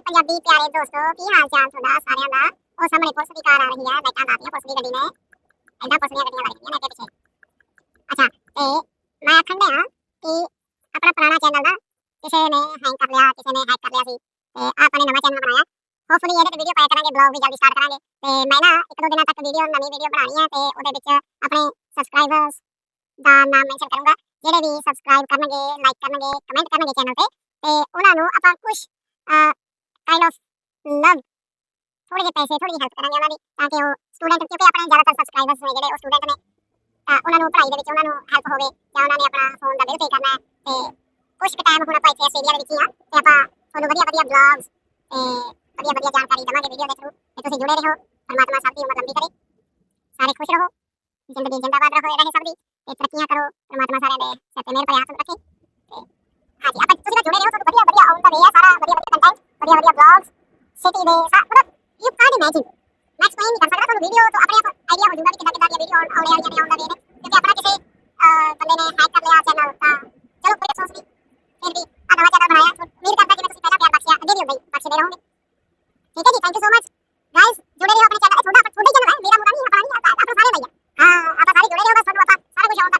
ਪੰਜਾਬੀ ਪਿਆਰੇ ਦੋਸਤੋ, ਕੀ ਹਾਲ ਚਾਲ ਤੁਹਾਡਾ ਸਾਰਿਆਂ ਦਾ। ਉਹ ਸਾਹਮਣੇ ਪੁਲਿਸ ਦੀ ਕਾਰ ਆ ਰਹੀ ਹੈ, ਲਾਈਟਾਂ ਲਾਤੀਆਂ ਪੁਲਿਸ ਦੀ ਗੱਡੀ ਨੇ, ਐਦਾਂ ਪੁਲਿਸ ਦੀਆਂ ਗੱਡੀਆਂ ਲੱਗਦੀਆਂ ਨੇ ਅੱਗੇ ਪਿੱਛੇ। ਅੱਛਾ, ਤੇ ਮੈਂ ਆਖਣ ਡਿਆ ਕਿ ਆਪਣਾ ਪੁਰਾਣਾ ਚੈਨਲ ਨਾ ਕਿਸੇ ਨੇ ਹੈਂਗ ਕਰ ਲਿਆ, ਕਿਸੇ ਨੇ ਹੈਕ ਕਰ ਲਿਆ ਸੀ, ਤੇ ਆਪਾਂ ਨੇ ਨਵਾਂ ਚੈਨਲ ਬਣਾਇਆ। ਹੋਪਫੁਲੀ ਇਹਦੇ ਤੇ ਵੀਡੀਓ ਪਾਇਆ ਕਰਾਂਗੇ, ਬਲੌਗ ਵੀ ਜਲਦੀ ਸਟਾਰਟ ਕਰਾਂਗੇ। ਤੇ ਮੈਂ ਨਾ ਇੱਕ ਦੋ ਦਿਨਾਂ ਤੱਕ ਨਵੀਂ ਵੀਡੀਓ ਬਣਾਉਣੀ ਹੈ, ਤੇ ਉਹਦੇ ਵਿੱਚ ਆਪਣੇ ਸਬਸਕ੍ਰਾਈਬਰਸ ਦਾ ਨਾਮ ਮੈਂਸ਼ਨ ਕਰੂੰਗਾ। ਜਿਹੜੇ ਵੀ ਸਬਸਕ੍ਰਾਈਬ ਕਰਨਗੇ, ਲਾਈਕ ਕਰਨਗੇ, ਕਮੈਂਟ ਕਰਨਗੇ ਚੈਨਲ ਤੇ ਉਹਨਾਂ ਨੂੰ ਆਪਾਂ ਕੁਝ ਕਾਈਂਡ ਆਫ ਲਵ, ਥੋੜੇ ਜਿਹੇ ਪੈਸੇ, ਥੋੜੀ ਜਿਹੀ ਹੈਲਪ ਕਰਾਂਗੇ ਉਹਨਾਂ ਦੀ, ਤਾਂ ਕਿ ਉਹ ਸਟੂਡੈਂਟ, ਕਿਉਂਕਿ ਆਪਣੇ ਜ਼ਿਆਦਾਤਰ ਸਬਸਕ੍ਰਾਈਬਰਸ ਨੇ ਜਿਹੜੇ ਉਹ ਸਟੂਡੈਂਟ ਨੇ, ਤਾਂ ਉਹਨਾਂ ਨੂੰ ਪੜ੍ਹਾਈ ਦੇ ਵਿੱਚ ਉਹਨਾਂ ਨੂੰ ਹੈਲਪ ਹੋਵੇ, ਜਾਂ ਉਹਨਾਂ ਨੇ ਆਪਣਾ ਫੋਨ ਦਾ ਬਿੱਲ ਪੇ ਕਰਨਾ ਹੈ। ਤੇ ਕੁਝ ਟਾਈਮ ਹੁਣ ਆਪਾਂ ਇੱਥੇ ਆਸਟ੍ਰੇਲੀਆ ਦੇ ਵਿੱਚ ਹੀ ਆ, ਤੇ ਆਪਾਂ ਤੁਹਾਨੂੰ ਵਧੀਆ ਵਧੀਆ ਬਲੌਗਸ ਤੇ ਵਧੀਆ ਵਧੀਆ ਜਾਣਕਾਰੀ ਦੇਵਾਂਗੇ ਵੀਡੀਓ ਦੇ ਥਰੂ। ਤੇ ਤੁਸੀਂ ਜੁੜੇ ਰਹੋ। ਪਰਮਾਤਮਾ ਸਭ ਦੀ ਉਮਰ ਲੰਬੀ ਕਰੇ, ਸਾਰੇ ਖੁਸ਼ ਰਹੋ, ਜ਼ਿੰਦਗੀ ਜਿੰਦਾਬਾਦ ਰਹੇ ਸਭ ਦੀ, ਤੇ ਤਰੱਕੀਆਂ ਕਰੋ। ਪਰਮਾਤਮਾ ਸਾਰਿਆਂ ਦੇ ਸਿਰ ਤੇ ਮਿਹਰ ਭਰਿਆ ਹੱਥ ਰੱਖੇ। ਤੇ ਹਾਂਜੀ, ਆਪਾਂ ਤੁਸੀਂ ਤਾਂ ਜੁੜੇ ਰਹੋ, ਤੁਹਾਨੂੰ ਵਧੀਆ ਵਧੀਆ ਆਉਣ ਦਾ ਵੇ ਆ, ਸਾਰਾ ਵਧੀਆ ਵਧੀਆ ਕੰਟੈਂਟ, ਵਧੀਆ ਵਧੀਆ ਬਲੌਗਸ ਸਿਟੀ ਦੇ ਮਤਲਬ ਯੂ ਕਾਂਟ ਇਮੈਜਿਨ, ਮੈਂ ਐਕਸਪਲੇਨ ਨਹੀਂ ਕਰ ਸਕਦਾ ਤੁਹਾਨੂੰ। ਵੀਡੀਓ ਤੋਂ ਆਪਣੇ ਆਪ ਆਈਡੀਆ ਹੋ ਜਾਊਗਾ ਕਿ ਕਿੱਦਾਂ ਦੀਆਂ ਵੀਡੀਓ ਆਉਣ ਵਾਲੀਆਂ ਨੇ, ਆਉਣ ਦਾ ਵੇ ਨੇ। ਕਿਉਂਕਿ ਆਪਣਾ ਕਿਸੇ ਬੰਦੇ ਨੇ ਹੈਕ ਕਰ ਲਿਆ ਚੈਨਲ, ਤਾਂ ਚਲੋ ਕੋਈ ਅਫਸੋਸ ਨਹੀਂ, ਫਿਰ ਵੀ ਆ ਨਵਾਂ ਚੈਨਲ ਬਣਾਇਆ। ਉਮੀਦ ਕਰਦਾ ਜਿਵੇਂ ਤੁਸੀਂ ਪਹਿਲਾਂ ਪਿਆਰ ਬਖਸ਼ਿਆ, ਅੱਗੇ ਵੀ ਉਦਾਂ ਹੀ ਬਖਸ਼ਦੇ ਰਹੋਗੇ। ਠੀਕ ਹੈ ਜੀ, thank you so much guys. ਜੁੜੇ ਰਹੋ ਆਪਣੇ ਚੈਨਲ, ਤੁਹਾਡਾ ਹੀ ਚੈਨਲ ਹੈ, ਮੇਰਾ ਮੁੰਡਾ ਨਹੀਂ, ਆਪਣਾ ਨਹੀਂ, ਆਪਾਂ ਸਾਰੇ ਭਾਈ ਆ। ਹਾਂ, ਆਪਾਂ ਸਾਰੇ ਜੁੜੇ ਰਹੋ, ਬਸ ਤੁਹਾਨੂੰ ਆਪਾਂ ਸਾਰਾ ਕੁਝ ਆਉਂਦਾ